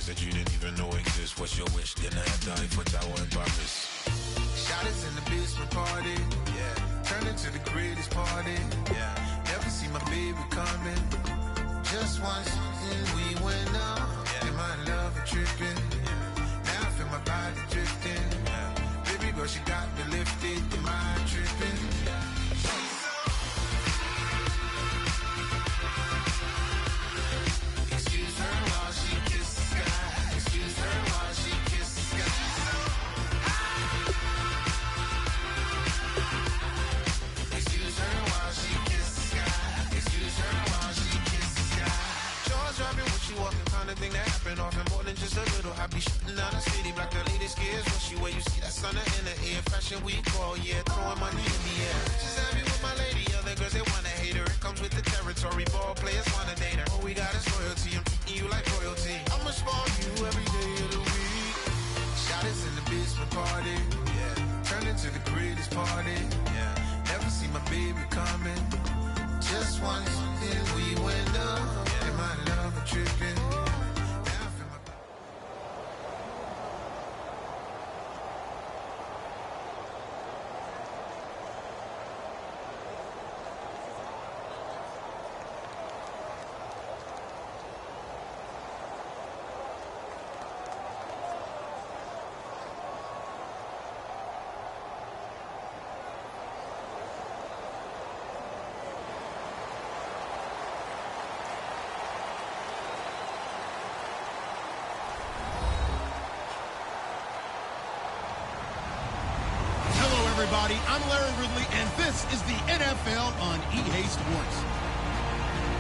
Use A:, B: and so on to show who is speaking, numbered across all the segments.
A: that you didn't even know exist. What's your wish? Then I have to Eiffel Tower in Paris.
B: Shot us in the basement party. Yeah. Turn into the greatest party. Yeah. Never see my baby coming. Just once and we went up. Yeah. And my love a tripping. Yeah. Now I feel my body drifting. Yeah. Baby girl, she got me lifted. The mind tripping. Yeah. Excuse her while she kisses the sky. Excuse her while she kisses the sky. Excuse her while she kisses the sky. Excuse her while she kisses the sky. Jaws dropping when she walking, kind of thing that happen often more than just a little. I be shutting down the city, black the latest gears. When she wear, you see that sun in the air. Fashion week all year, throwing money in the air. She's happy with my lady, other girls they wanna hate her. It comes with the territory, ball players wanna date her. All we got is loyalty, I'm treating you like royalty. I'ma spoil you every day of the week. Shot us in the basement party, yeah. Turn into the greatest party, yeah. Never see my baby coming. Just once, then we went up, yeah. And my love a tripping. Now I feel my...
C: Everybody, I'm Larry Ridley, and this is the NFL on EA Sports.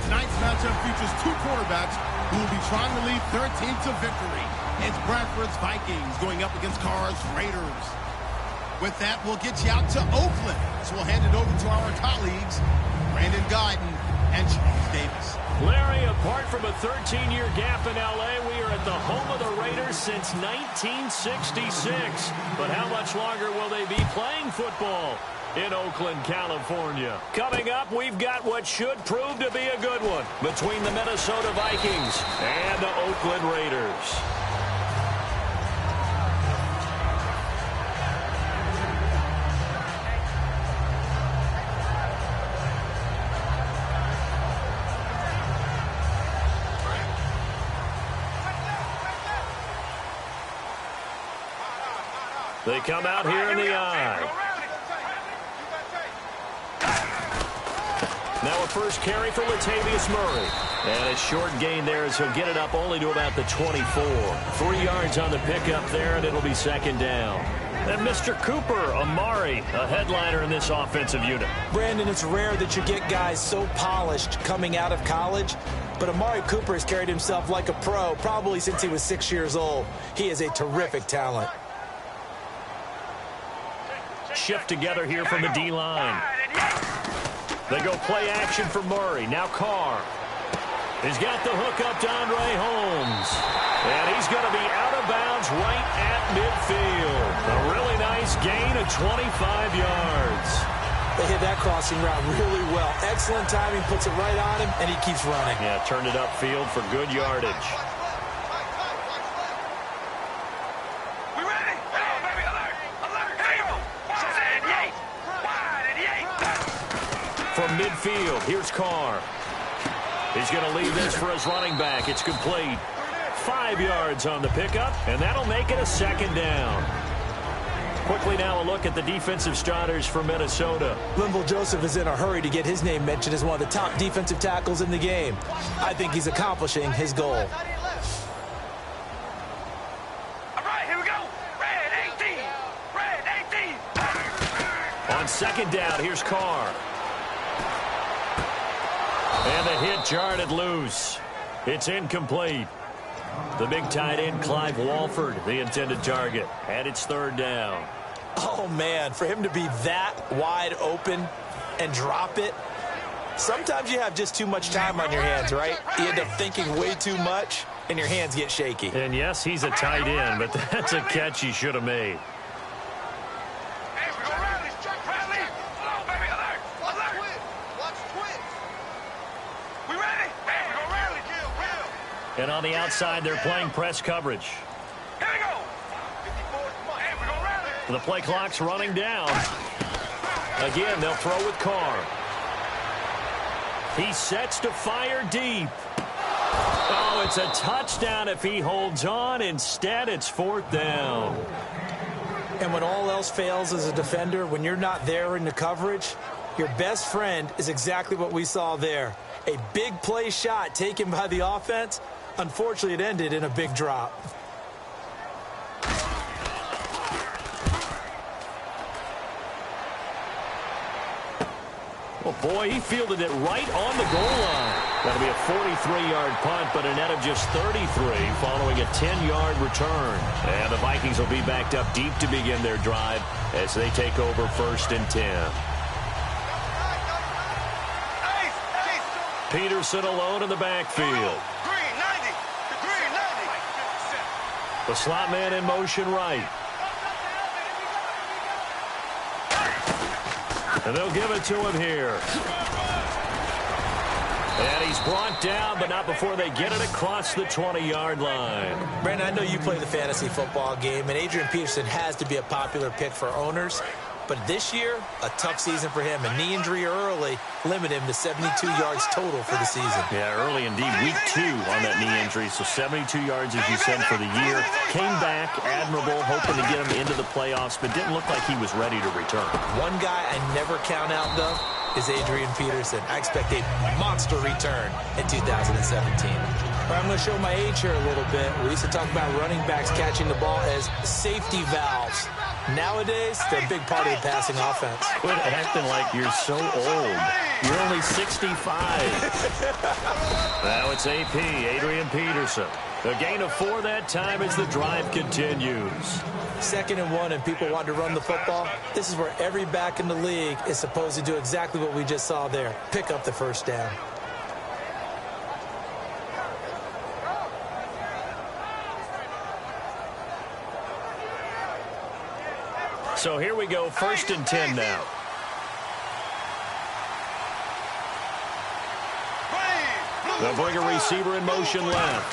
C: Tonight's matchup features two quarterbacks who will be trying to lead their team to victory. It's Bradford's Vikings going up against Carr's Raiders. With that, we'll get you out to Oakland. So we'll hand it over to our colleagues, Brandon Guyton and James Davis.
D: Larry, apart from a 13-year gap in L.A., we are at the home of the Raiders since 1966. But how much longer will they be playing football in Oakland, California? Coming up, we've got what should prove to be a good one between the Minnesota Vikings and the Oakland Raiders. They come out here in the eye. Now a first carry for Latavius Murray. And a short gain there as he'll get it up only to about the 24. 3 yards on the pickup there, and it'll be second down. And Mr. Cooper, Amari, a headliner in this offensive unit.
E: Brandon, it's rare that you get guys so polished coming out of college. But Amari Cooper has carried himself like a pro probably since he was 6 years old. He is a terrific talent.
D: Shift together here from the D-line. They go play action for Murray. Now Carr. He's got the hook up to Andre Holmes. And he's going to be out of bounds right at midfield. A really nice gain of 25 yards.
E: They hit that crossing route really well. Excellent timing, puts it right on him, and he keeps running.
D: Yeah, turned it upfield for good yardage. From midfield, here's Carr. He's going to leave this for his running back. It's complete. 5 yards on the pickup, and that'll make it a second down. Quickly now a look at the defensive starters for Minnesota.
E: Linval Joseph is in a hurry to get his name mentioned as one of the top defensive tackles in the game. I think he's accomplishing his goal.
F: All right, here we go. Red 18. Red 18.
D: On second down, here's Carr. And the hit jarred it loose. It's incomplete. The big tight end, Clive Walford, the intended target. And it's third down.
E: Oh, man, for him to be that wide open and drop it. Sometimes you have just too much time on your hands, right? You end up thinking way too much, and your hands get shaky.
D: And, yes, he's a tight end, but that's a catch he should have made. And on the outside, they're playing press coverage.
F: Here we go. And we're going to rally.
D: The play clock's running down. Again, they'll throw with Carr. He sets to fire deep. Oh, it's a touchdown if he holds on. Instead, it's 4th down.
E: And when all else fails as a defender, when you're not there in the coverage, your best friend is exactly what we saw there. A big play shot taken by the offense. Unfortunately, it ended in a big drop.
D: Well, boy, he fielded it right on the goal line. That'll be a 43-yard punt, but a net of just 33 following a 10-yard return. And the Vikings will be backed up deep to begin their drive as they take over 1st and 10. Peterson alone in the backfield.
F: Green 90. The green 90.
D: The slot man in motion right. And they'll give it to him here. And he's brought down, but not before they get it across the 20-yard line.
E: Brandon, I know you play the fantasy football game, and Adrian Peterson has to be a popular pick for owners. But this year, a tough season for him. A knee injury early limited him to 72 yards total for the season.
D: Yeah, early indeed. Week 2 on that knee injury. So 72 yards, as you said, for the year. Came back, admirable, hoping to get him into the playoffs, but didn't look like he was ready to return.
E: One guy I never count out, though, is Adrian Peterson. I expect a monster return in 2017. I'm going to show my age here a little bit. We used to talk about running backs catching the ball as safety valves. Nowadays, they're a big part of the passing offense.
D: Quit acting like you're so old. You're only 65. Now it's AP, Adrian Peterson. A gain of 4 that time as the drive continues.
E: 2nd and 1, and people want to run the football. This is where every back in the league is supposed to do exactly what we just saw there. Pick up the 1st down.
D: So here we go, 1st and 10 now. They'll bring a receiver in motion left.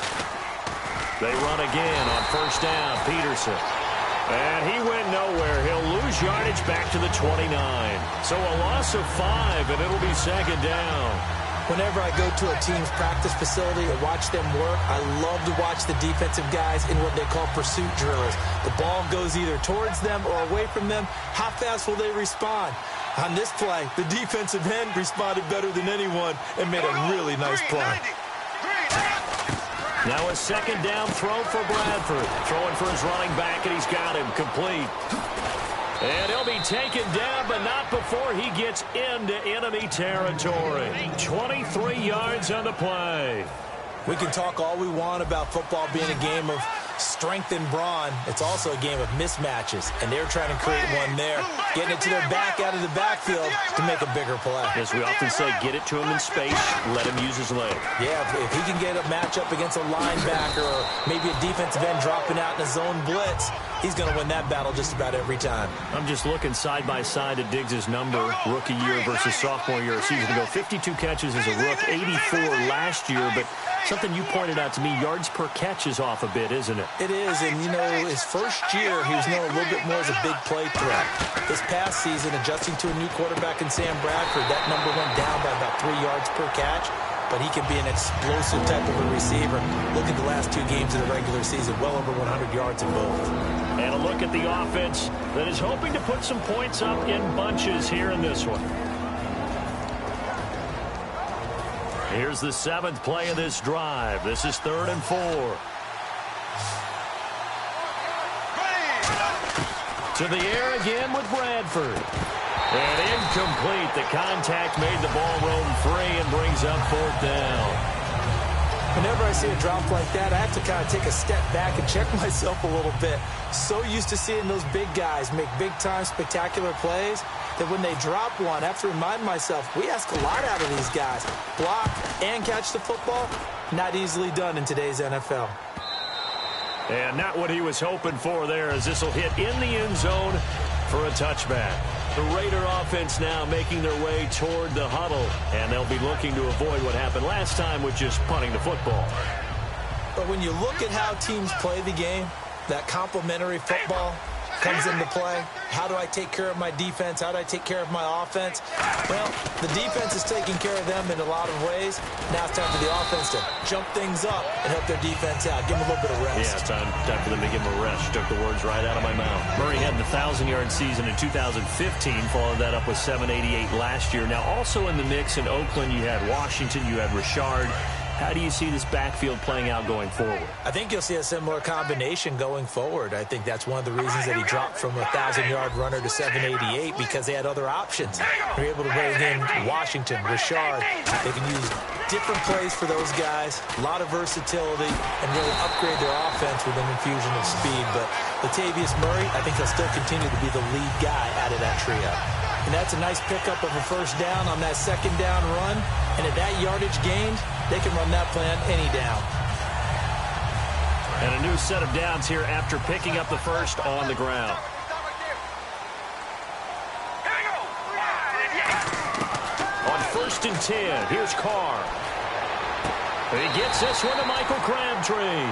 D: They run again on 1st down, Peterson. And he went nowhere. He'll lose yardage back to the 29. So a loss of 5, and it'll be 2nd down.
E: Whenever I go to a team's practice facility and watch them work, I love to watch the defensive guys in what they call pursuit drills. The ball goes either towards them or away from them. How fast will they respond? On this play, the defensive end responded better than anyone and made a really nice play.
D: Now a 2nd down throw for Bradford. Throwing for his running back, and he's got him complete. And he'll be taken down, but not before he gets into enemy territory. 23 yards on the play.
E: We can talk all we want about football being a game of strength and brawn. It's also a game of mismatches, and they're trying to create one there, getting it to their back out of the backfield to make a bigger play.
D: As we often say, get it to him in space, let him use his leg.
E: Yeah, if he can get a matchup against a linebacker or maybe a defensive end dropping out in a zone blitz, he's going to win that battle just about every time.
D: I'm just looking side by side at Diggs' number, rookie year versus sophomore year a season ago. 52 catches as a rook, 84 last year, but something you pointed out to me, yards per catch is off a bit, isn't it?
E: It is, and you know, his first year, he was known a little bit more as a big play threat. This past season, adjusting to a new quarterback in Sam Bradford, that number went down by about 3 yards per catch, but he can be an explosive type of a receiver. Look at the last 2 games of the regular season, well over 100 yards in both.
D: And a look at the offense that is hoping to put some points up in bunches here in this one. Here's the 7th play of this drive. This is 3rd and 4. To the air again with Bradford. And incomplete. The contact made the ball roam free and brings up 4th down.
E: Whenever I see a drop like that, I have to kind of take a step back and check myself a little bit. So used to seeing those big guys make big-time spectacular plays that when they drop one, I have to remind myself, we ask a lot out of these guys. Block and catch the football, not easily done in today's NFL.
D: And not what he was hoping for there, as this will hit in the end zone for a touchback. The Raider offense now making their way toward the huddle, and they'll be looking to avoid what happened last time with just punting the football.
E: But when you look at how teams play the game, that complementary football comes into play. How do I take care of my defense? How do I take care of my offense? Well, the defense is taking care of them in a lot of ways. Now it's time for the offense to jump things up and help their defense out. Give them a little bit of rest.
D: Yeah, time for them to give them a rest. You took the words right out of my mouth. Murray had the 1,000-yard season in 2015, followed that up with 788 last year. Now, also in the mix in Oakland, you had Washington, you had Richard. How do you see this backfield playing out going forward?
E: I think you'll see a similar combination going forward. I think that's one of the reasons that he dropped from a 1,000-yard runner to 788, because they had other options. They're able to bring in Washington, Richard. They can use different plays for those guys, a lot of versatility, and really upgrade their offense with an infusion of speed. But Latavius Murray, I think he'll still continue to be the lead guy out of that trio. And that's a nice pickup of a first down on that second down run. And at that yardage gained, they can run that plan any down.
D: And a new set of downs here after picking up the first on the ground. On 1st and 10, here's Carr. He gets this one to Michael Crabtree.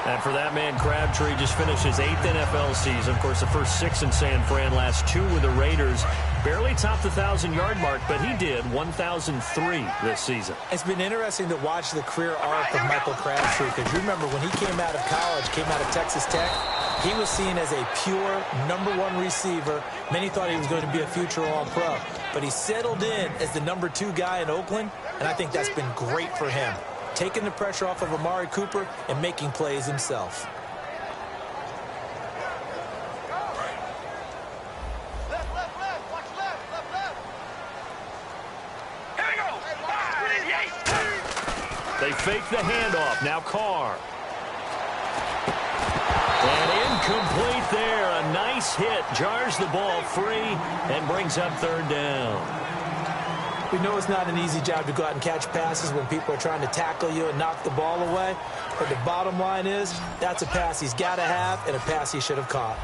D: And for that man, Crabtree just finished his 8th NFL season. Of course, the first 6 in San Fran, last 2 with the Raiders. Barely topped the 1,000-yard mark, but he did 1,003 this season.
E: It's been interesting to watch the career arc of Michael Crabtree, because you remember when he came out of college, came out of Texas Tech, he was seen as a pure #1 receiver. Many thought he was going to be a future All-Pro. But he settled in as the #2 guy in Oakland, and I think that's been great for him, taking the pressure off of Amari Cooper and making plays himself.
D: They fake the handoff. Now Carr. And incomplete there. A nice hit. Jars the ball free and brings up 3rd down.
E: We know it's not an easy job to go out and catch passes when people are trying to tackle you and knock the ball away. But the bottom line is, that's a pass he's got to have and a pass he should have caught.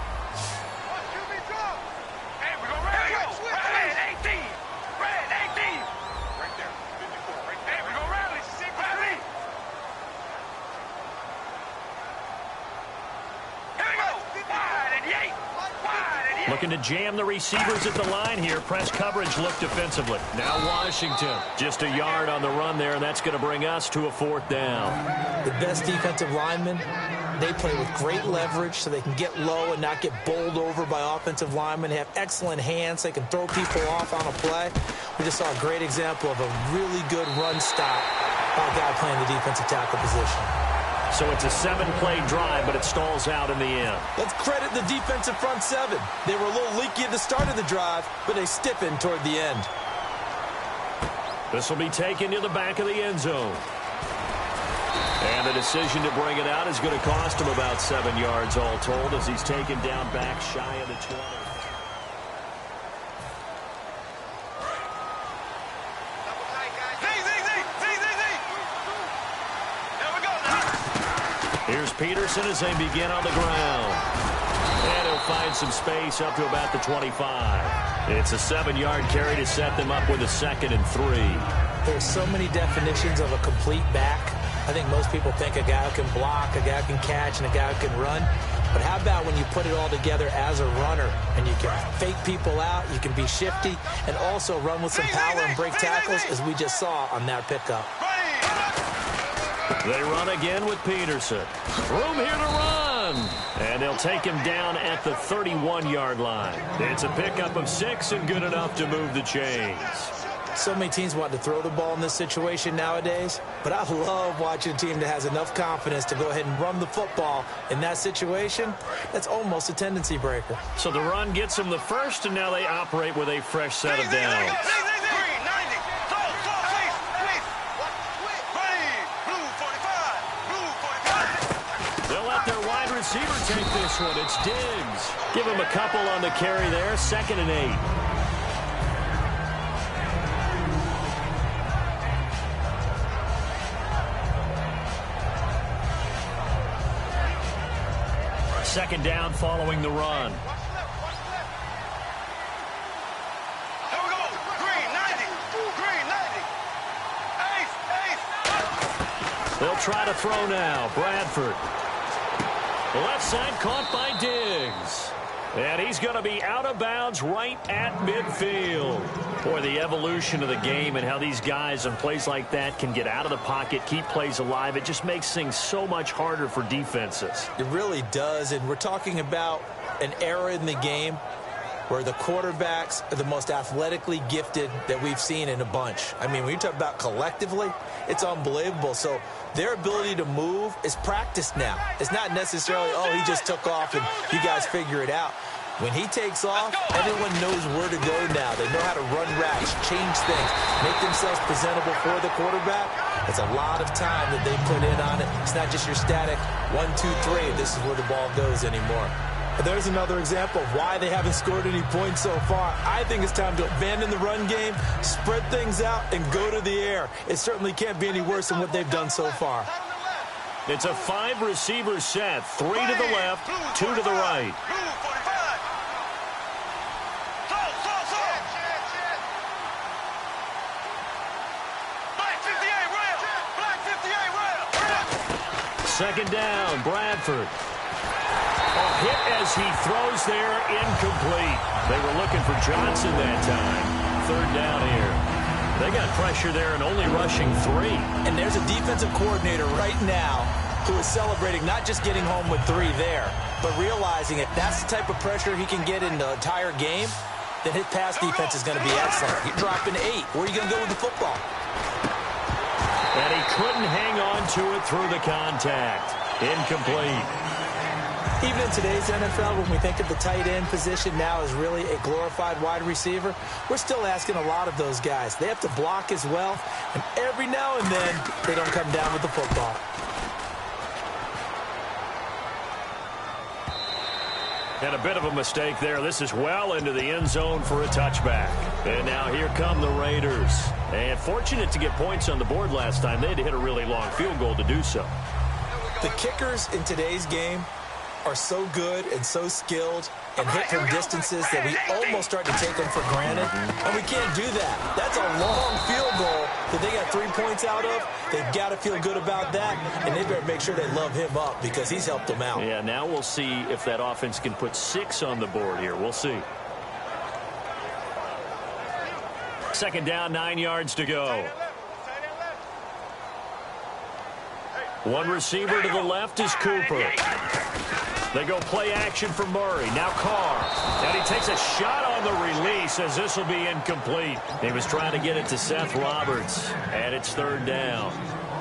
D: Looking to jam the receivers at the line here. Press coverage look defensively. Now Washington. Just a yard on the run there, and that's going to bring us to a 4th down.
E: The best defensive linemen, they play with great leverage so they can get low and not get bowled over by offensive linemen. They have excellent hands. They can throw people off on a play. We just saw a great example of a really good run stop by a guy playing the defensive tackle position.
D: So it's a 7-play drive, but it stalls out in the end.
E: Let's credit the defensive front 7. They were a little leaky at the start of the drive, but they stiffened toward the end.
D: This will be taken to the back of the end zone. And the decision to bring it out is going to cost him about 7 yards all told, as he's taken down back shy of the 20. Here's Peterson as they begin on the ground. And he'll find some space up to about the 25. It's a 7-yard carry to set them up with a 2nd and 3.
E: There's so many definitions of a complete back. I think most people think a guy who can block, a guy who can catch, and a guy who can run. But how about when you put it all together as a runner and you can fake people out, you can be shifty, and also run with some power and break tackles, as we just saw on that pickup.
D: They run again with Peterson. Room here to run. And they'll take him down at the 31-yard line. It's a pickup of 6 and good enough to move the chains.
E: So many teams want to throw the ball in this situation nowadays, but I love watching a team that has enough confidence to go ahead and run the football in that situation. That's almost a tendency breaker.
D: So the run gets them the first, and now they operate with a fresh set of downs. They'll let their wide receiver take this one. It's Diggs. Give him a couple on the carry there. 2nd and 8. Second down following the run. They'll try to throw now. Bradford. The left side caught by Diggs. And he's going to be out of bounds right at midfield. Boy, the evolution of the game and how these guys on plays like that can get out of the pocket, keep plays alive, it just makes things so much harder for defenses.
E: It really does, and we're talking about an era in the game where the quarterbacks are the most athletically gifted that we've seen in a bunch. I mean, when you talk about collectively, it's unbelievable. So their ability to move is practiced now. It's not necessarily, oh, he just took off and you guys figure it out. When he takes off, everyone knows where to go now. They know how to run routes, change things, make themselves presentable for the quarterback. It's a lot of time that they put in on it. It's not just your static 1, 2, 3. This is where the ball goes anymore. There's another example of why they haven't scored any points so far. I think it's time to abandon the run game, spread things out, and go to the air. It certainly can't be any worse than what they've done so far.
D: It's a 5-receiver set. 3 to the left, 2 to the right. Second down, Bradford. A hit as he throws there, incomplete. They were looking for Johnson that time. Third down here. They got pressure there and only rushing 3.
E: And there's a defensive coordinator right now who is celebrating not just getting home with 3 there, but realizing if that's the type of pressure he can get in the entire game, then his pass defense is going to be excellent. You're dropping 8. Where are you going to go with the football?
D: And he couldn't hang on to it through the contact. Incomplete.
E: Even in today's NFL, when we think of the tight end position now as really a glorified wide receiver, we're still asking a lot of those guys. They have to block as well, and every now and then, they don't come down with the football.
D: And a bit of a mistake there. This is well into the end zone for a touchback. And now here come the Raiders. And fortunate to get points on the board last time. They had to hit a really long field goal to do so.
E: The kickers in today's game are so good and so skilled and hit from distances that we almost start to take them for granted. And we can't do that. That's a long field goal that they got 3 points out of. They've got to feel good about that, and they better make sure they love him up because he's helped them out.
D: Yeah, now we'll see if that offense can put 6 on the board here. We'll see. Second down, 9 yards to go. One receiver to the left is Cooper. They go play action for Murray. Now Carr. And he takes a shot on the release as this will be incomplete. He was trying to get it to Seth Roberts. And it's third down.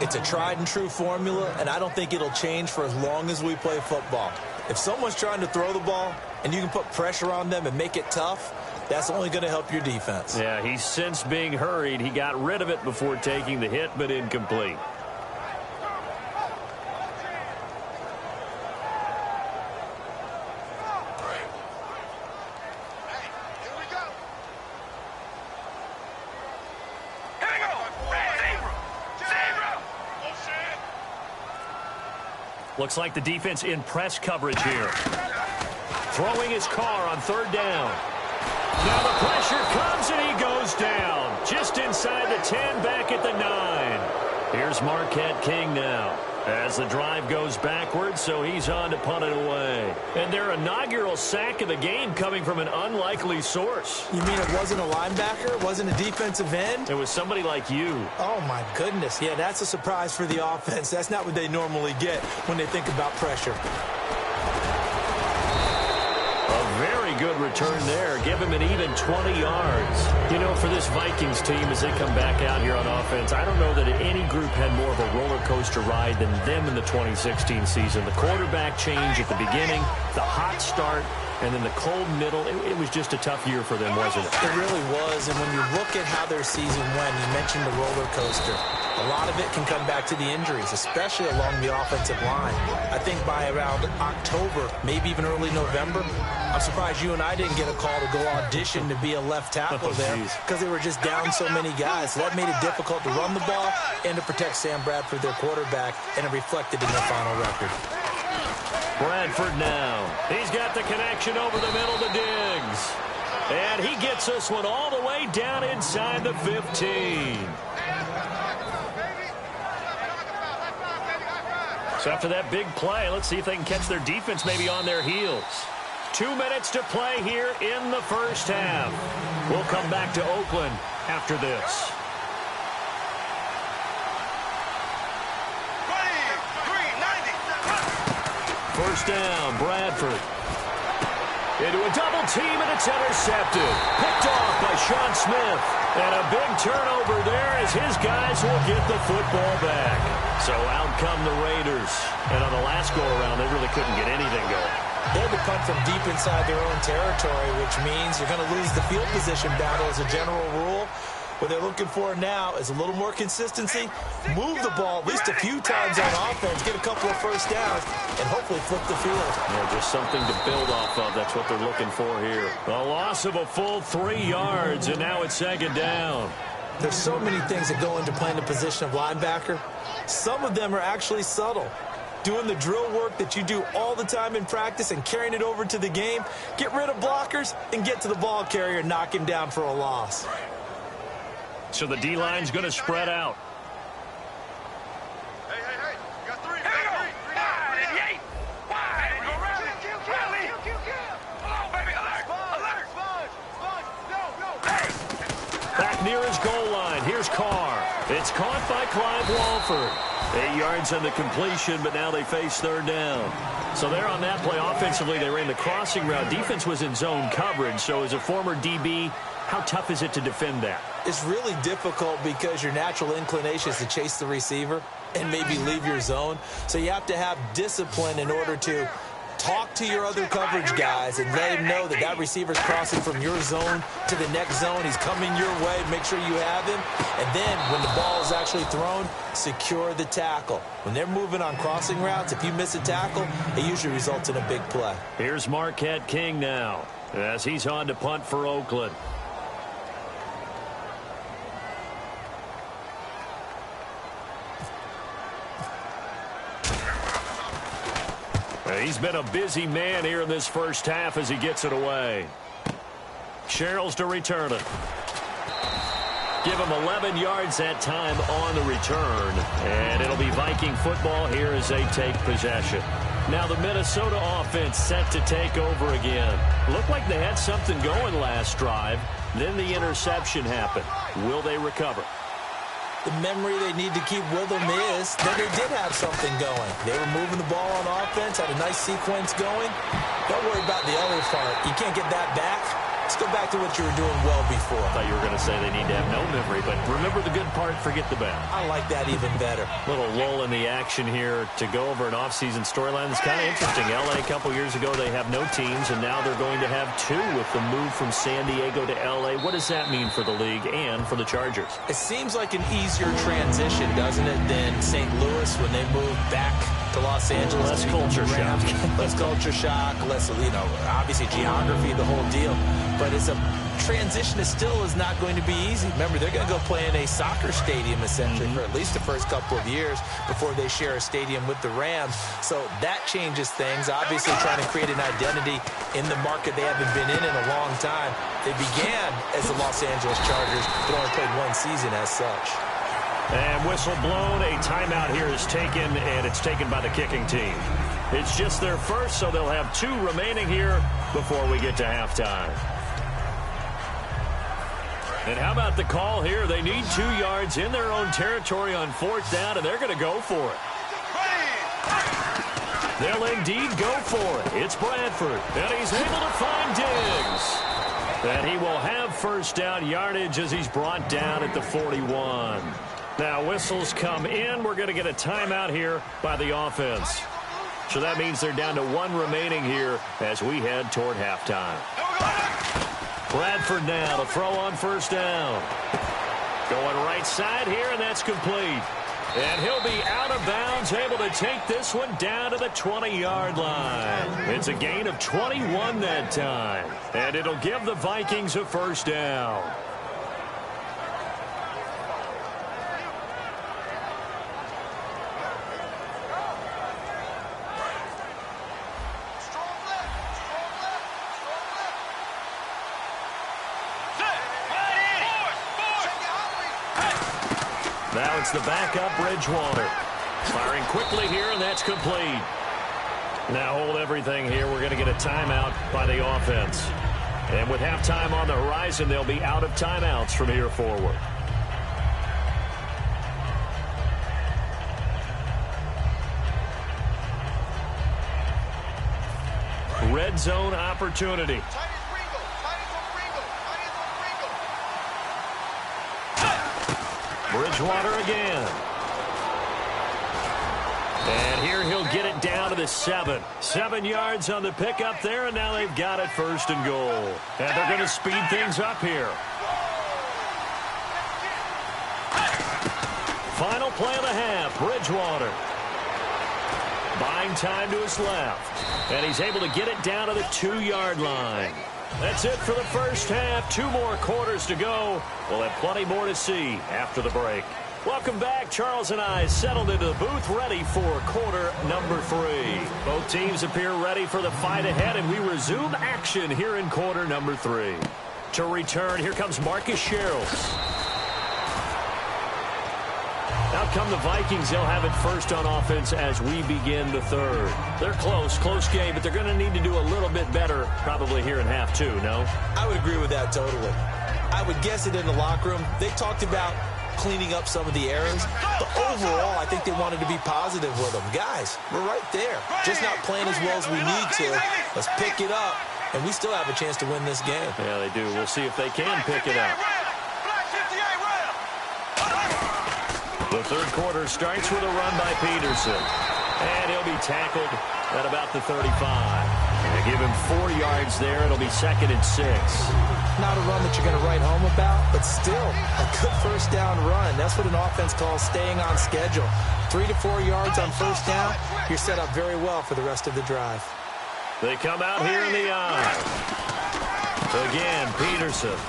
E: It's a tried and true formula, and I don't think it'll change for as long as we play football. If someone's trying to throw the ball and you can put pressure on them and make it tough, that's only going to help your defense.
D: Yeah, he's since being hurried. He got rid of it before taking the hit, but incomplete. Looks like the defense in press coverage here. Throwing his car on third down. Now the pressure comes and he goes down. Just inside the 10, back at the 9. Here's Marquette King now as the drive goes backwards, so he's on to punt it away. And their inaugural sack of the game coming from an unlikely source.
E: You mean it wasn't a linebacker? It wasn't a defensive end?
D: It was somebody like you.
E: Oh, my goodness. Yeah, that's a surprise for the offense. That's not what they normally get when they think about pressure.
D: Very good return there. Give him an even 20 yards. You know, for this Vikings team, as they come back out here on offense, I don't know that any group had more of a roller coaster ride than them in the 2016 season. The quarterback change at the beginning, the hot start, and then the cold middle. It was just a tough year for them, wasn't it?
E: It really was. And when you look at how their season went, you mentioned the roller coaster. A lot of it can come back to the injuries, especially along the offensive line. I think by around October, maybe even early November, I'm surprised you and I didn't get a call to go audition to be a left tackle there because they were just down so many guys. So that made it difficult to run the ball and to protect Sam Bradford, their quarterback, and it reflected in their final record.
D: Bradford now. He's got the connection over the middle to Diggs. And he gets this one all the way down inside the 15. So after that big play, let's see if they can catch their defense maybe on their heels. 2 minutes to play here in the first half. We'll come back to Oakland after this.
F: 23-90.
D: First down, Bradford. Into a double team, and it's intercepted. Picked off by Sean Smith. And a big turnover there as his guys will get the football back. So out come the Raiders. And on the last go-around, they really couldn't get anything going.
E: They had to punt from deep inside their own territory, which means you're going to lose the field position battle as a general rule. What they're looking for now is a little more consistency, move the ball at least a few times on offense, get a couple of first downs, and hopefully flip the field.
D: Yeah, just something to build off of. That's what they're looking for here. A loss of a full 3 yards, and now it's second down.
E: There's so many things that go into playing the position of linebacker. Some of them are actually subtle. Doing the drill work that you do all the time in practice and carrying it over to the game. Get rid of blockers and get to the ball carrier and knock him down for a loss.
D: So the D-line's going to spread out.
F: Hey, you got 3. Here we go. 5, 8, 5. We go rally. Rally. Come on, baby. Alert. Go.
D: Back near his goal line. Here's Carr. It's caught by Clive Walford. 8 yards on the completion, but now they face third down. So there on that play, offensively, they ran the crossing route. Defense was in zone coverage. So as a former DB, how tough is it to defend that?
E: It's really difficult because your natural inclination is to chase the receiver and maybe leave your zone. So you have to have discipline in order to talk to your other coverage guys and let him know that that receiver's crossing from your zone to the next zone. He's coming your way. Make sure you have him. And then when the ball is actually thrown, secure the tackle. When they're moving on crossing routes, if you miss a tackle, it usually results in a big play.
D: Here's Marquette King now as he's on to punt for Oakland. He's been a busy man here in this first half as he gets it away. Sherrills to return it. Give him 11 yards that time on the return. And it'll be Viking football here as they take possession. Now the Minnesota offense set to take over again. Looked like they had something going last drive. Then the interception happened. Will they recover?
E: The memory they need to keep with them is that they did have something going. They were moving the ball on offense, had a nice sequence going. Don't worry about the other part. You can't get that back. Let's go back to what you were doing well before.
D: I thought you were going to say they need to have no memory, but remember the good part, forget the bad.
E: I like that even better.
D: Little lull in the action here to go over an offseason storyline. It's kind of interesting. LA a couple years ago, they have no teams, and now they're going to have 2 with the move from San Diego to LA. What does that mean for the league and for the Chargers?
E: It seems like an easier transition, doesn't it, than St. Louis when they moved back to Los Angeles.
D: Less culture shock.
E: Less culture shock, less, obviously geography, the whole deal. But it's a transition that still is not going to be easy. Remember, they're going to go play in a soccer stadium, essentially, for at least the first couple of years before they share a stadium with the Rams. So that changes things. Obviously, trying to create an identity in the market they haven't been in a long time. They began as the Los Angeles Chargers, but only played 1 season as such.
D: And whistle blown. A timeout here is taken, and it's taken by the kicking team. It's just their first, so they'll have 2 remaining here before we get to halftime. And how about the call here? They need 2 yards in their own territory on 4th down, and they're going to go for it. They'll indeed go for it. It's Bradford, and he's able to find Diggs. And he will have first down yardage as he's brought down at the 41. Now whistles come in. We're going to get a timeout here by the offense. So that means they're down to 1 remaining here as we head toward halftime. Bradford now to throw on first down. Going right side here, and that's complete. And he'll be out of bounds, able to take this one down to the 20-yard line. It's a gain of 21 that time. And it'll give the Vikings a first down. Now it's the backup, Bridgewater. Firing quickly here, and that's complete. Now hold everything here. We're going to get a timeout by the offense. And with halftime on the horizon, they'll be out of timeouts from here forward. Red zone opportunity. Bridgewater again. And here he'll get it down to the 7. 7 yards on the pickup there, and now they've got it 1st and goal. And they're going to speed things up here. Final play of the half, Bridgewater. Buying time to his left. And he's able to get it down to the 2-yard line. That's it for the first half. 2 more quarters to go. We'll have plenty more to see after the break. Welcome back. Charles and I settled into the booth, ready for quarter number 3. Both teams appear ready for the fight ahead, and we resume action here in quarter number 3. To return, here comes Marcus Sherrills. Out come the Vikings. They'll have it first on offense as we begin the 3rd. They're close game, but they're going to need to do a little bit better probably here in half 2, no?
E: I would agree with that totally. I would guess it in the locker room. They talked about cleaning up some of the errors, but overall, I think they wanted to be positive with them. Guys, we're right there. Just not playing as well as we need to. Let's pick it up, and we still have a chance to win this game.
D: Yeah, they do. We'll see if they can pick it up. The 3rd quarter starts with a run by Peterson. And he'll be tackled at about the 35. And they give him 4 yards there. It'll be 2nd and 6.
E: Not a run that you're going to write home about, but still a good first down run. That's what an offense calls staying on schedule. 3 to 4 yards on first down. You're set up very well for the rest of the drive.
D: They come out here in the eye. Again, Peterson.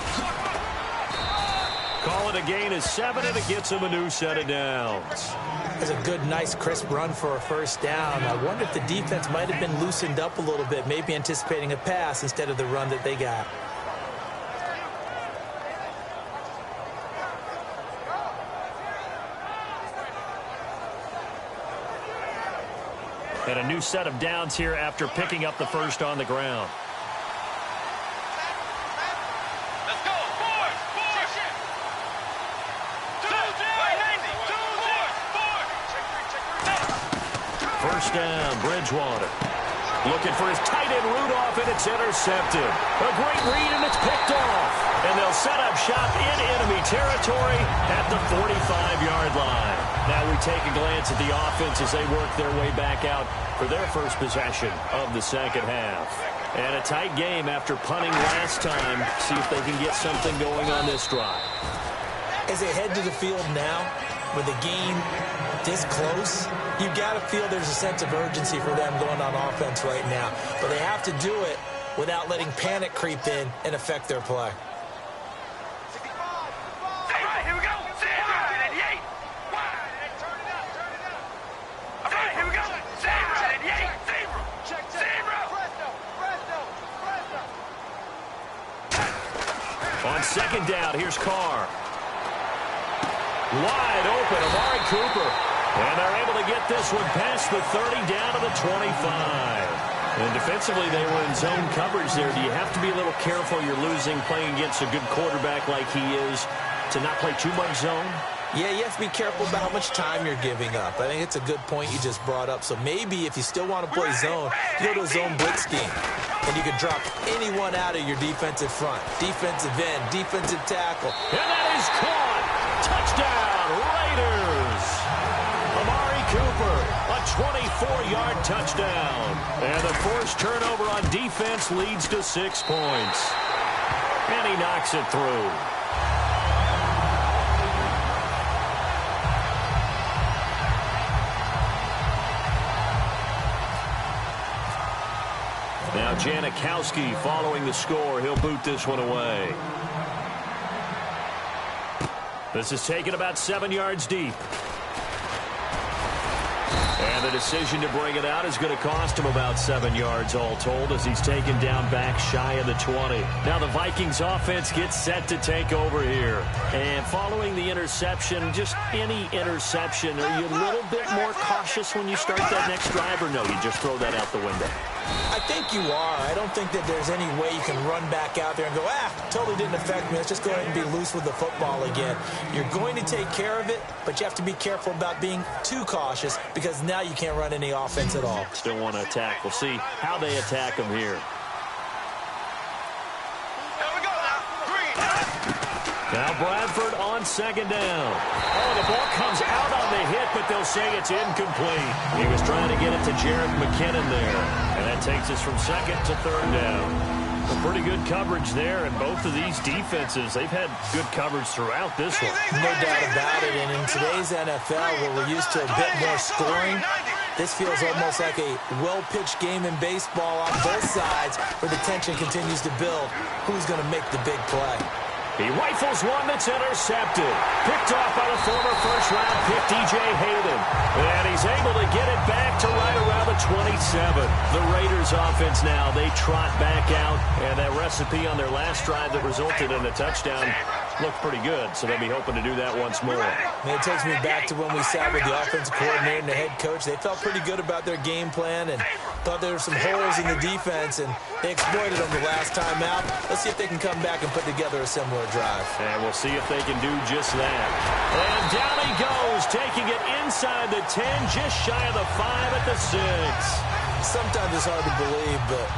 D: Call it a gain of 7, and it gets him a new set of downs.
E: It's a good, nice, crisp run for a first down. I wonder if the defense might have been loosened up a little bit, maybe anticipating a pass instead of the run that they got.
D: And a new set of downs here after picking up the first on the ground. First down, Bridgewater. Looking for his tight end, Rudolph, and it's intercepted. A great read, and it's picked off. And they'll set up shop in enemy territory at the 45-yard line. Now we take a glance at the offense as they work their way back out for their first possession of the second half. And a tight game after punting last time. See if they can get something going on this drive.
E: As they head to the field now, with the game this close, you've got to feel there's a sense of urgency for them going on offense right now. But they have to do it without letting panic creep in and affect their play.
D: On second down, here's Carr. Wide open, Amari Cooper. And they're able to get this one past the 30 down to the 25. And defensively, they were in zone coverage there. Do you have to be a little careful? You're losing playing against a good quarterback like he is to not play too much zone?
E: Yeah, you have to be careful about how much time you're giving up. I think it's a good point you just brought up. So maybe if you still want to play zone, you go to a zone blitz scheme. And you can drop anyone out of your defensive front. Defensive end, defensive tackle.
D: And that is caught. Touchdown, Raiders. Amari Cooper, a 24-yard touchdown. And the forced turnover on defense leads to 6 points. And he knocks it through. Now Janikowski following the score. He'll boot this one away. This is taken about 7 yards deep. And the decision to bring it out is going to cost him about 7 yards all told as he's taken down back shy of the 20. Now the Vikings offense gets set to take over here. And following the interception, just any interception, are you a little bit more cautious when you start that next drive, or no, you just throw that out the window?
E: I think you are. I don't think that there's any way you can run back out there and go, totally didn't affect me. Let's just go ahead and be loose with the football again. You're going to take care of it, but you have to be careful about being too cautious because now you can't run any offense at all.
D: Still want to attack. We'll see how they attack him here. Now Bradford on second down. Oh, the ball comes out on the hit, but they'll say it's incomplete. He was trying to get it to Jarrett McKinnon there. And that takes us from second to third down. A pretty good coverage there, and both of these defenses, they've had good coverage throughout this one.
E: No doubt about it, and in today's NFL, where we're used to a bit more scoring, this feels almost like a well-pitched game in baseball on both sides where the tension continues to build. Who's going to make the big play?
D: He rifles one that's intercepted. Picked off by the former first-round pick, DJ Hayden. And he's able to get it back to right around the 27. The Raiders offense now, they trot back out. And that recipe on their last drive that resulted in a touchdown looked pretty good. So they'll be hoping to do that once more.
E: And it takes me back to when we sat with the offensive coordinator and the head coach. They felt pretty good about their game plan and thought there were some holes in the defense, and they exploited them the last time out. Let's see if they can come back and put together a similar drive.
D: And we'll see if they can do just that. And down he goes, taking it inside the 10, just shy of the 5 at the 6.
E: Sometimes it's hard to believe, but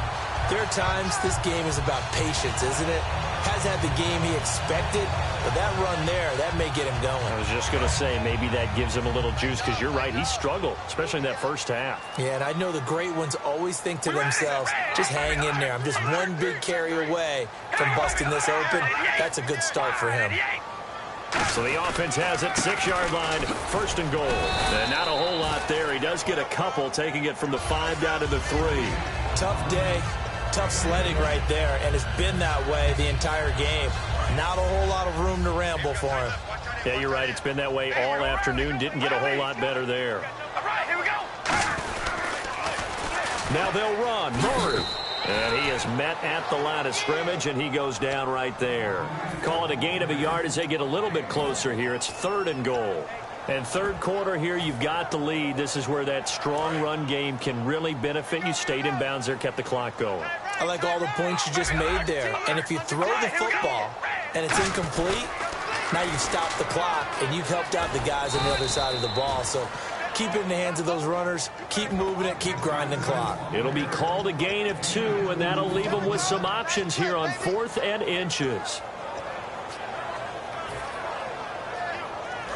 E: there are times this game is about patience, isn't it? Hasn't had the game he expected, but that run there, that may get him going.
D: I was just going to say, maybe that gives him a little juice, because you're right, he struggled, especially in that first half.
E: Yeah, and I know the great ones always think to themselves, just hang in there. I'm just one big carry away from busting this open. That's a good start for him.
D: So the offense has it, 6-yard line, first and goal. And not a whole lot there. He does get a couple, taking it from the 5 down to the 3.
E: Tough day. Tough sledding right there, and it's been that way the entire game. Not a whole lot of room to ramble for him.
D: Yeah, you're right. It's been that way all afternoon. Didn't get a whole lot better there.
F: All right, here we go.
D: Now they'll run. Murray. And he is met at the line of scrimmage, and he goes down right there. Call it a gain of a yard as they get a little bit closer here. It's 3rd and goal. And third quarter here, you've got the lead. This is where that strong run game can really benefit you. Stayed in bounds there, kept the clock going.
E: I like all the points you just made there. And if you throw the football and it's incomplete, now you've stopped the clock and you've helped out the guys on the other side of the ball. So keep it in the hands of those runners. Keep moving it. Keep grinding clock.
D: It'll be called a gain of 2, and that'll leave them with some options here on 4th and inches.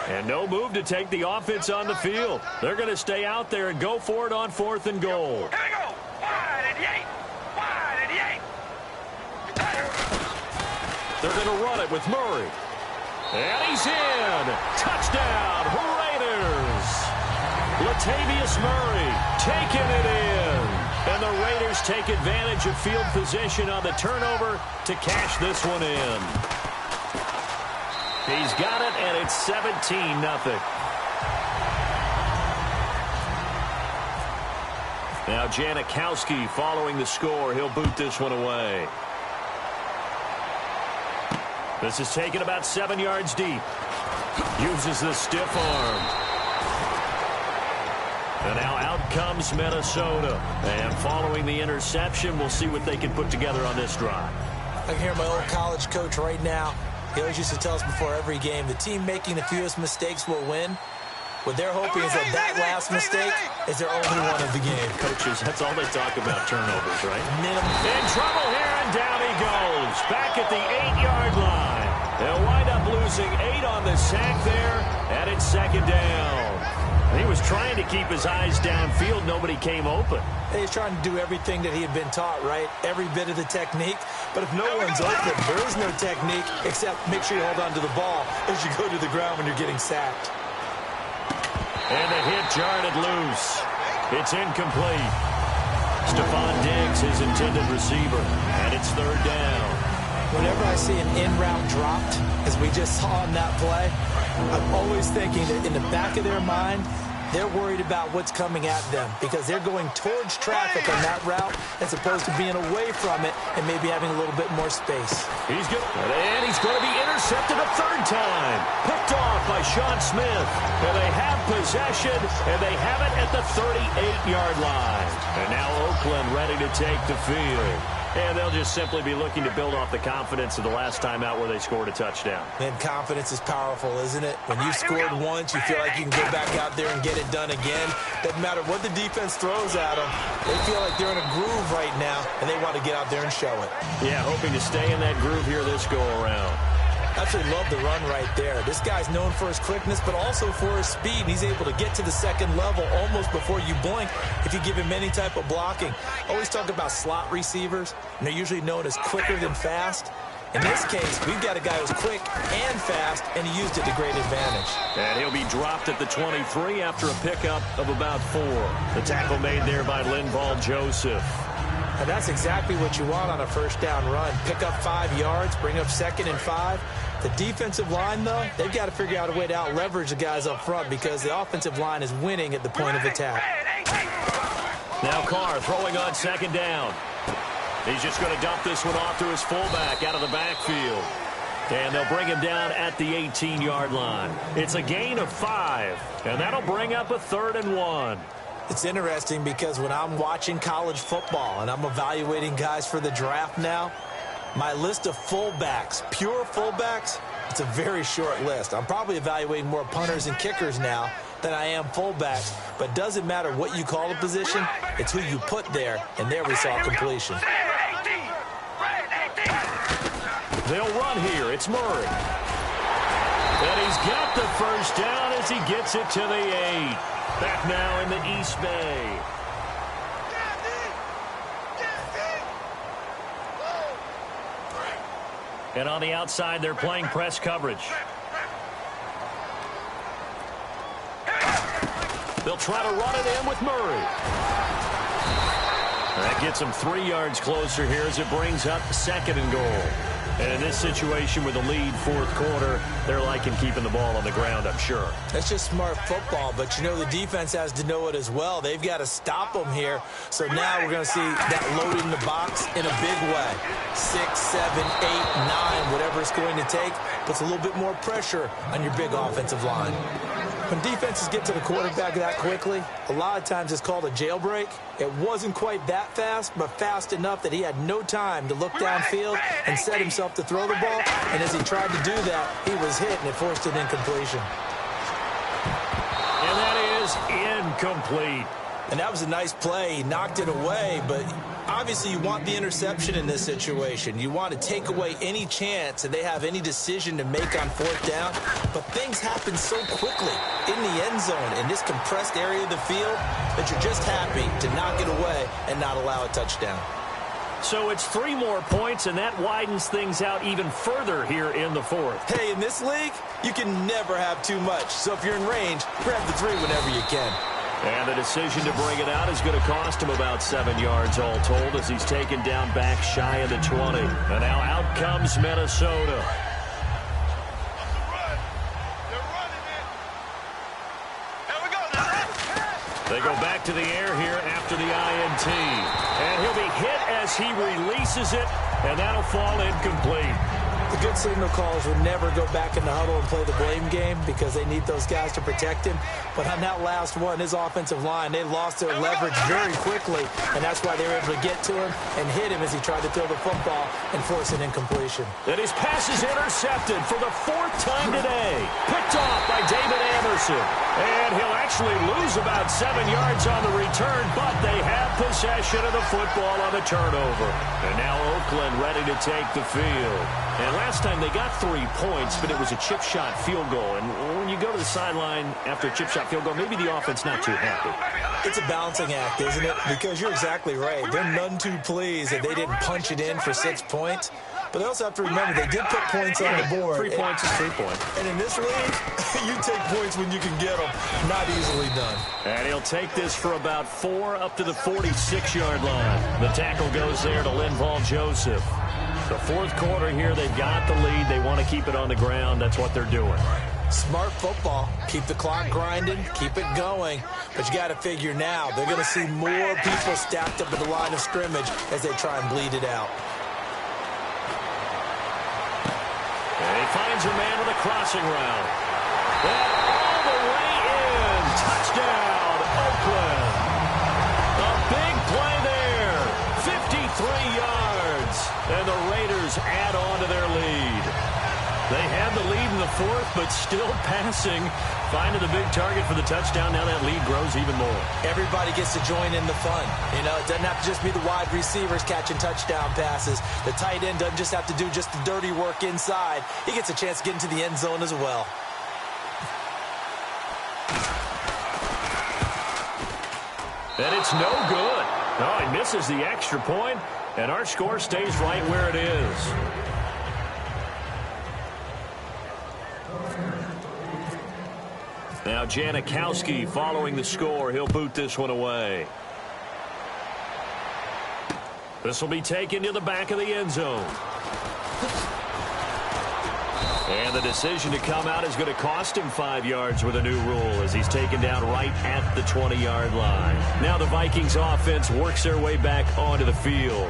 D: And no move to take the offense on the field. They're going to stay out there and go for it on 4th and goal.
F: Here we go. Wide and yank. Wide and yank.
D: They're going to run it with Murray. And he's in. Touchdown, Raiders. Latavius Murray taking it in. And the Raiders take advantage of field position on the turnover to cash this one in. He's got it, and it's 17-0. Now Janikowski following the score. He'll boot this one away. This is taken about 7 yards deep. Uses the stiff arm. And now out comes Minnesota. And following the interception, we'll see what they can put together on this drive.
E: I can hear my old college coach right now. He always used to tell us before every game, the team making the fewest mistakes will win. What they're hoping is that last mistake is their only one of the game.
D: Coaches, that's all they talk about, turnovers, right?
E: Minimum.
D: In trouble here, and down he goes. Back at the 8-yard line. They'll wind up losing 8 on the sack there, and it's 2nd down. He was trying to keep his eyes downfield. Nobody came open.
E: He's trying to do everything that he had been taught, right? Every bit of the technique. But if no one's open, there is no technique except make sure you hold on to the ball as you go to the ground when you're getting sacked.
D: And the hit jarred it loose. It's incomplete. Stephon Diggs, his intended receiver. And it's 3rd down.
E: Whenever I see an in-route dropped, as we just saw on that play, I'm always thinking that in the back of their mind, they're worried about what's coming at them because they're going towards traffic on that route as opposed to being away from it and maybe having a little bit more space.
D: He's going to be intercepted a third time. Picked off by Sean Smith. And they have possession, and they have it at the 38-yard line. And now Oakland ready to take the field. And they'll just simply be looking to build off the confidence of the last time out where they scored a touchdown.
E: And confidence is powerful, isn't it? When you scored once, you feel like you can go back out there and get it done again. Doesn't matter what the defense throws at them. They feel like they're in a groove right now, and they want to get out there and show it.
D: Yeah, hoping to stay in that groove here this go-around.
E: Absolutely love the run right there. This guy's known for his quickness, but also for his speed. He's able to get to the second level almost before you blink if you give him any type of blocking. Always talk about slot receivers, and they're usually known as quicker than fast. In this case, we've got a guy who's quick and fast, and he used it to great advantage.
D: And he'll be dropped at the 23 after a pickup of about 4. The tackle made there by Linval Joseph.
E: And that's exactly what you want on a first down run. Pick up 5 yards, bring up 2nd and 5. The defensive line, though, they've got to figure out a way to out-leverage the guys up front because the offensive line is winning at the point of attack.
D: Now Carr throwing on 2nd down. He's just going to dump this one off to his fullback out of the backfield. And they'll bring him down at the 18-yard line. It's a gain of 5, and that'll bring up a 3rd and 1.
E: It's interesting because when I'm watching college football and I'm evaluating guys for the draft now, my list of fullbacks, pure fullbacks, it's a very short list. I'm probably evaluating more punters and kickers now than I am fullbacks. But it doesn't matter what you call the position, it's who you put there, and there we saw completion.
D: They'll run here. It's Murray. And he's got the first down as he gets it to the 8. Back now in the East Bay. And on the outside, they're playing press coverage. They'll try to run it in with Murray. That gets them 3 yards closer here as it brings up 2nd and goal. And in this situation with the lead 4th quarter, they're liking keeping the ball on the ground, I'm sure.
E: That's just smart football, but you know the defense has to know it as well. They've got to stop them here. So now we're going to see that loading the box in a big way. 6, 7, 8, 9, whatever it's going to take, puts a little bit more pressure on your big offensive line. When defenses get to the quarterback that quickly, a lot of times it's called a jailbreak. It wasn't quite that fast, but fast enough that he had no time to look downfield and set himself to throw the ball. And as he tried to do that, he was hit, and it forced an incompletion.
D: And that is incomplete.
E: And that was a nice play. He knocked it away, but obviously you want the interception in this situation. You want to take away any chance that they have any decision to make on 4th down. But things happen so quickly in the end zone in this compressed area of the field that you're just happy to knock it away and not allow a touchdown.
D: So it's 3 more points, and that widens things out even further here in the 4th.
E: Hey, in this league, you can never have too much. So if you're in range, grab the 3 whenever you can.
D: And the decision to bring it out is going to cost him about 7 yards all told as he's taken down back shy of the 20. And now out comes Minnesota. They go back to the air here after the INT. And he'll be hit as he releases it, and that'll fall incomplete.
E: The good signal callers would never go back in the huddle and play the blame game because they need those guys to protect him. But on that last one, his offensive line, they lost their leverage very quickly, and that's why they were able to get to him and hit him as he tried to throw the football and force an incompletion.
D: And his pass is intercepted for the 4th time today. Picked off by David Anderson. And he'll actually lose about 7 yards on the return, but they have possession of the football on the turnover. And now Oakland ready to take the field. And last time they got 3 points, but it was a chip shot field goal. And when you go to the sideline after a chip shot field goal, maybe the offense not too happy.
E: It's a balancing act, isn't it? Because you're exactly right. They're none too pleased that they didn't punch it in for 6 points. But they also have to remember they did put points on the board.
D: 3 points is 3 points.
E: And in this league, you take points when you can get them. Not easily done.
D: And he'll take this for about 4 up to the 46-yard line. The tackle goes there to Linval Joseph. The 4th quarter here, they've got the lead. They want to keep it on the ground. That's what they're doing.
E: Smart football. Keep the clock grinding, keep it going. But you got to figure now, they're going to see more people stacked up at the line of scrimmage as they try and bleed it out.
D: And he finds a man with a crossing route. And all the way in. Touchdown, Oakland. A big play there. 53 yards. And the Raiders add on to their lead. They had the lead in the fourth, but still passing. Finding the big target for the touchdown. Now that lead grows even more.
E: Everybody gets to join in the fun. You know, it doesn't have to just be the wide receivers catching touchdown passes. The tight end doesn't just have to do just the dirty work inside. He gets a chance to get into the end zone as well.
D: And it's no good. Oh, he misses the extra point, and our score stays right where it is. Now Janikowski following the score. He'll boot this one away. This will be taken to the back of the end zone. And the decision to come out is going to cost him 5 yards with a new rule as he's taken down right at the 20-yard line. Now the Vikings offense works their way back onto the field.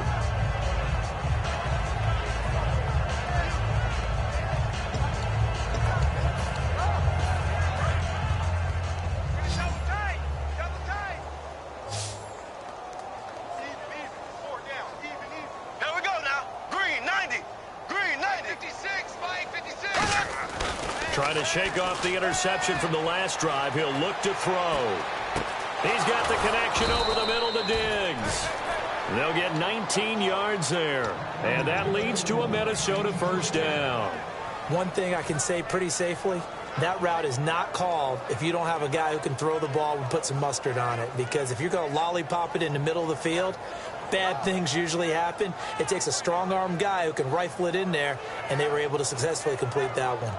D: Trying to shake off the interception from the last drive. He'll look to throw. He's got the connection over the middle to Diggs. They'll get 19 yards there. And that leads to a Minnesota first down.
E: One thing I can say pretty safely, that route is not called if you don't have a guy who can throw the ball and put some mustard on it. Because if you're going to lollipop it in the middle of the field, bad things usually happen. It takes a strong-arm guy who can rifle it in there, and they were able to successfully complete that one.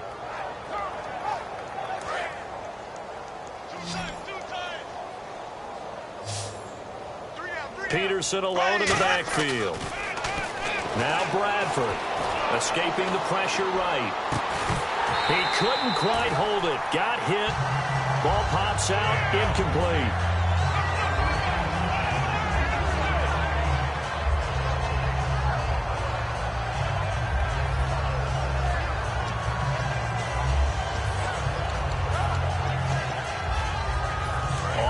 D: Peterson alone in the backfield. Now Bradford escaping the pressure right. He couldn't quite hold it. Got hit. Ball pops out. Incomplete.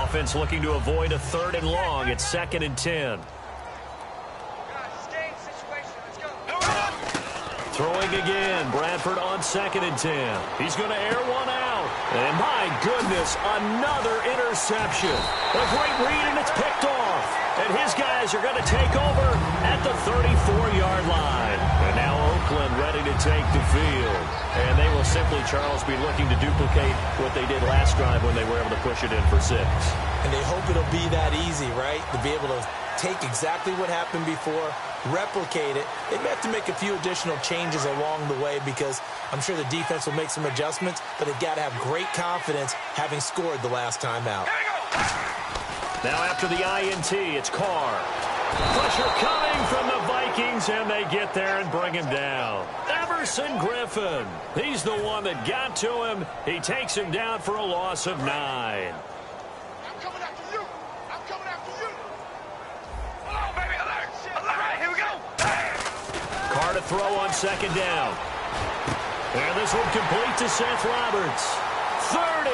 D: Offense looking to avoid a 3rd and long. It's 2nd and 10. Throwing again. Bradford on 2nd and 10. He's going to air one out. And my goodness, another interception. A great read, and it's picked off. And his guys are going to take over at the 34-yard line. And now Oakland ready to take the field. And they will simply, Charles, be looking to duplicate what they did last drive when they were able to push it in for 6.
E: And they hope it'll be that easy, right? To be able to take exactly what happened before, replicate it. They may have to make a few additional changes along the way because I'm sure the defense will make some adjustments, but they've got to have great confidence having scored the last time out.
D: Now after the INT, it's Carr. Pressure coming from the Vikings, and they get there and bring him down. Everson Griffin. He's the one that got to him. He takes him down for a loss of 9.
F: I'm coming after you. I'm coming after you. Hold on, baby. Alert. Alert. Here we go.
D: Carr to throw on 2nd down. And this one complete to Seth Roberts. 30.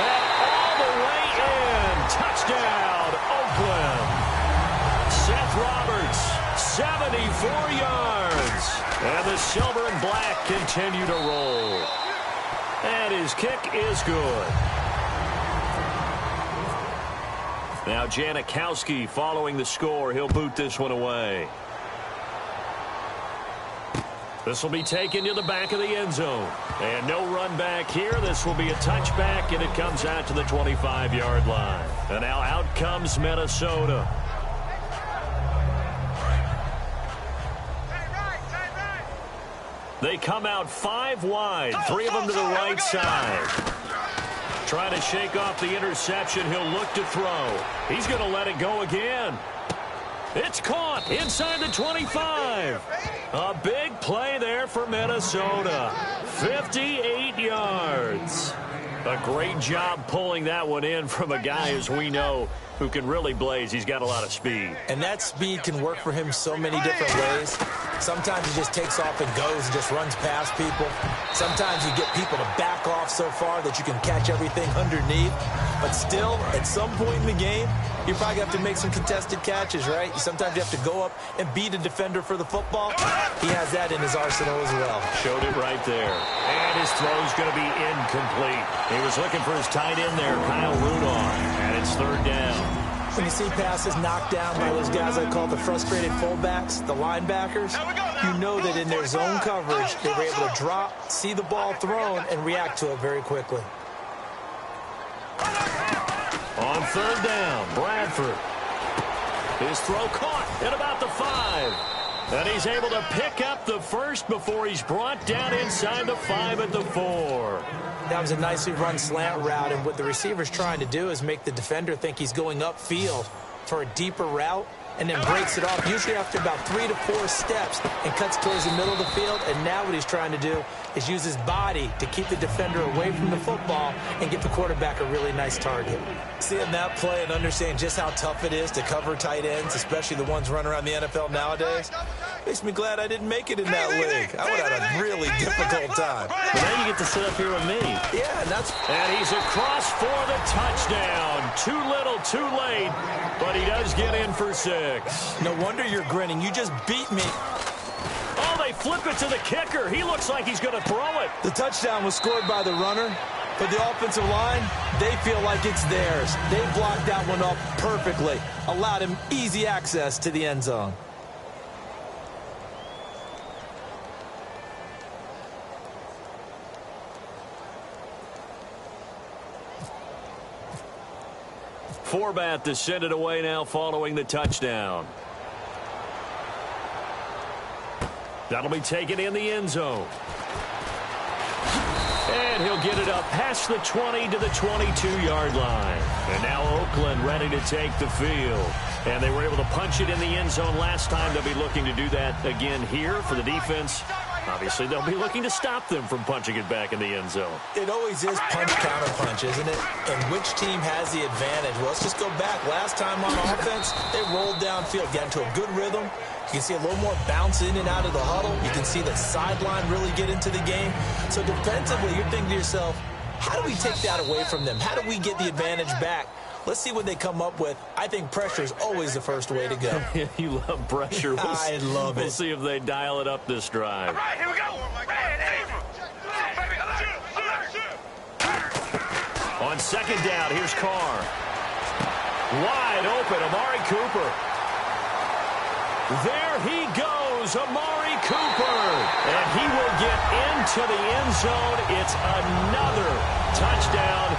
D: And all the way in. Touchdown, Oakland. Seth Roberts, 74 yards. And the silver and black continue to roll. And his kick is good. Now Janikowski following the score. He'll boot this one away. This will be taken to the back of the end zone. And no run back here. This will be a touchback, and it comes out to the 25-yard line. And now out comes Minnesota. They come out 5 wide, 3 of them to the right side. Trying to shake off the interception. He'll look to throw. He's going to let it go again. It's caught inside the 25. A big play there for Minnesota. 58 yards. A great job pulling that one in from a guy, as we know, who can really blaze. He's got a lot of speed.
E: And that speed can work for him so many different ways. Sometimes he just takes off and goes and just runs past people. Sometimes you get people to back off so far that you can catch everything underneath. But still, at some point in the game, you probably have to make some contested catches, right? Sometimes you have to go up and beat a defender for the football. He has that in his arsenal as well.
D: Showed it right there. And his throw's going to be incomplete. He was looking for his tight end there, Kyle Rudolph. And it's third down.
E: When you see passes knocked down by those guys I call the frustrated fullbacks, the linebackers, you know that in their zone coverage, they were able to drop, see the ball thrown, and react to it very quickly.
D: On third down, Bradford. His throw caught at about the 5. And he's able to pick up the first before he's brought down inside the 5 at the 4.
E: That was a nicely run slant route, and what the receiver's trying to do is make the defender think he's going upfield for a deeper route, and then breaks it off, usually after about 3 to 4 steps, and cuts towards the middle of the field. And now what he's trying to do is use his body to keep the defender away from the football and get the quarterback a really nice target. Seeing that play and understanding just how tough it is to cover tight ends, especially the ones running around the NFL nowadays, makes me glad I didn't make it in that league. I would have had a really difficult time.
D: But now you get to sit up here with me.
E: Yeah, and
D: he's across for the touchdown. Too little, too late, but he does get in for 6.
E: No wonder you're grinning. You just beat me.
D: Oh, they flip it to the kicker. He looks like he's going to throw it.
E: The touchdown was scored by the runner, but the offensive line, they feel like it's theirs. They blocked that one up perfectly, allowed him easy access to the end zone.
D: Forbat to send it away now following the touchdown. That'll be taken in the end zone. And he'll get it up past the 20 to the 22-yard line. And now Oakland ready to take the field. And they were able to punch it in the end zone last time. They'll be looking to do that again here for the defense. Obviously, they'll be looking to stop them from punching it back in the end zone.
E: It always is punch-counter-punch, isn't it? And which team has the advantage? Well, let's just go back. Last time on offense, they rolled downfield, got into a good rhythm. You can see a little more bounce in and out of the huddle. You can see the sideline really get into the game. So defensively, you're thinking to yourself, how do we take that away from them? How do we get the advantage back? Let's see what they come up with. I think pressure is always the first way to go.
D: You love pressure.
E: I love it.
D: We'll see if they dial it up this drive.
F: All right, here we go.
D: On second down, here's Carr. Wide open, Amari Cooper. There he goes, Amari Cooper. And he will get into the end zone. It's another touchdown.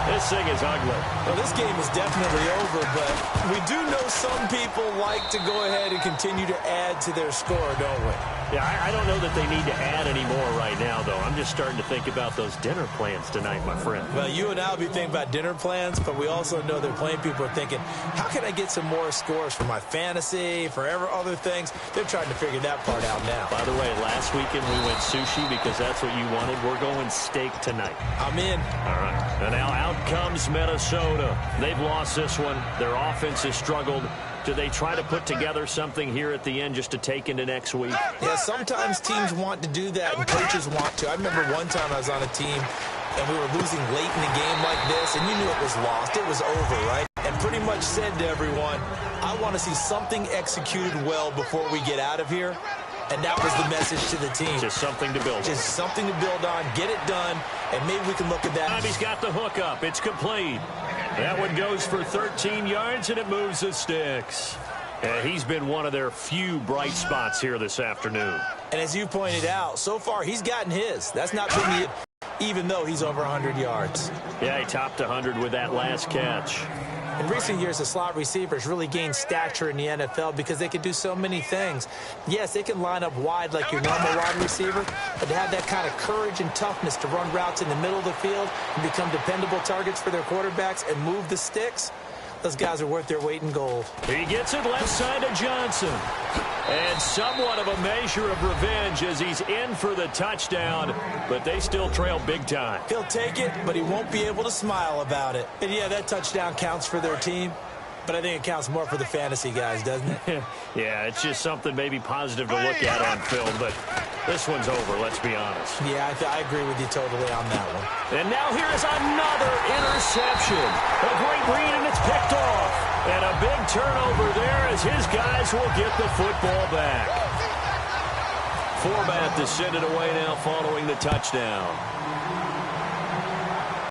D: This thing is ugly.
E: Well, this game is definitely over, but we do know some people like to go ahead and continue to add to their score, don't we?
D: Yeah, I don't know that they need to add any more right now, though. I'm just starting to think about those dinner plans tonight, my friend.
E: Well, you and I will be thinking about dinner plans, but we also know that plenty of people are thinking, how can I get some more scores for my fantasy, for other things? They're trying to figure that part out now.
D: By the way, last weekend we went sushi because that's what you wanted. We're going steak tonight.
E: I'm in.
D: All right. And now out comes Minnesota. They've lost this one. Their offense has struggled. Do they try to put together something here at the end just to take into next week?
E: Yeah, sometimes teams want to do that and coaches want to. I remember one time I was on a team and we were losing late in the game like this, and you knew it was lost. It was over, right? And pretty much said to everyone, I want to see something executed well before we get out of here. And that was the message to the team.
D: Just something to build on.
E: Just something to build on, get it done, and maybe we can look at that.
D: He's got the hook up. It's complete. That one goes for 13 yards, and it moves the sticks. And he's been one of their few bright spots here this afternoon.
E: And as you pointed out, so far he's gotten his. That's not been the, even though he's over 100 yards.
D: Yeah, he topped 100 with that last catch.
E: In recent years, the slot receivers really gained stature in the NFL because they can do so many things. Yes, they can line up wide like your normal wide receiver, but to have that kind of courage and toughness to run routes in the middle of the field and become dependable targets for their quarterbacks and move the sticks, Those guys are worth their weight in gold.
D: He gets it left side to Johnson. And somewhat of a measure of revenge as he's in for the touchdown, but they still trail big time.
E: He'll take it, but he won't be able to smile about it. And, yeah, that touchdown counts for their team, but I think it counts more for the fantasy guys, doesn't it?
D: Yeah, it's just something maybe positive to look at on film, but this one's over, let's be honest.
E: Yeah, I agree with you totally on that one.
D: And now here is another interception. A great read, and it's picked off. And a big turnover there as his guys will get the football back. Format to send it away now following the touchdown.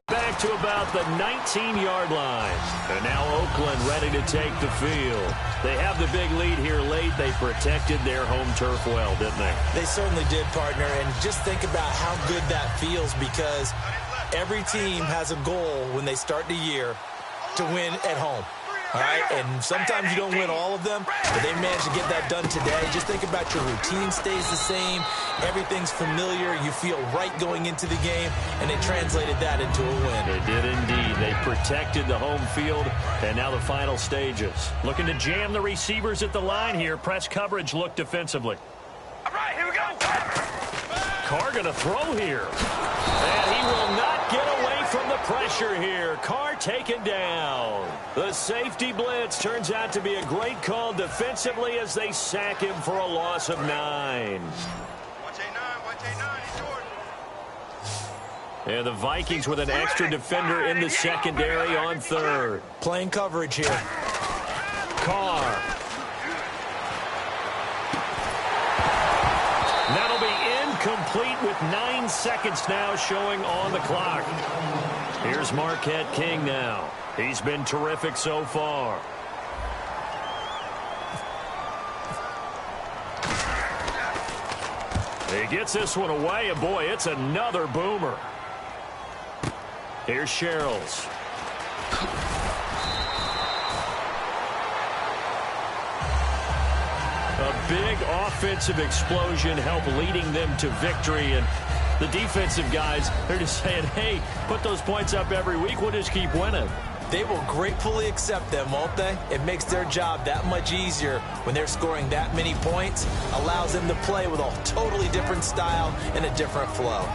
D: Back to about the 19-yard line. And now Oakland ready to take the field. They have the big lead here late. They protected their home turf well, didn't they?
E: They certainly did, partner. And just think about how good that feels, because every team has a goal when they start the year to win at home. All right, and sometimes you don't win all of them, but they managed to get that done today. Just think about your routine stays the same. Everything's familiar. You feel right going into the game, and they translated that into a win.
D: They did indeed. They protected the home field, and now the final stages. Looking to jam the receivers at the line here. Press coverage look defensively.
F: All right, here we go.
D: Carr going to throw here. And he will not get away from the pressure here. Carr taken down. The safety blitz turns out to be a great call defensively as they sack him for a loss of 9.
F: Watch A9, he's yours.
D: And the Vikings with an extra defender in the secondary on third.
E: Playing coverage here.
D: Carr. That'll be incomplete with 9 seconds now showing on the clock. Here's Marquette King now. He's been terrific so far. He gets this one away, and boy, it's another boomer. Here's Sherrills. A big offensive explosion helped leading them to victory, and the defensive guys, they're just saying, hey, put those points up every week, we'll just keep winning.
E: They will gratefully accept them, won't they? It makes their job that much easier when they're scoring that many points. Allows them to play with a totally different style and a different flow.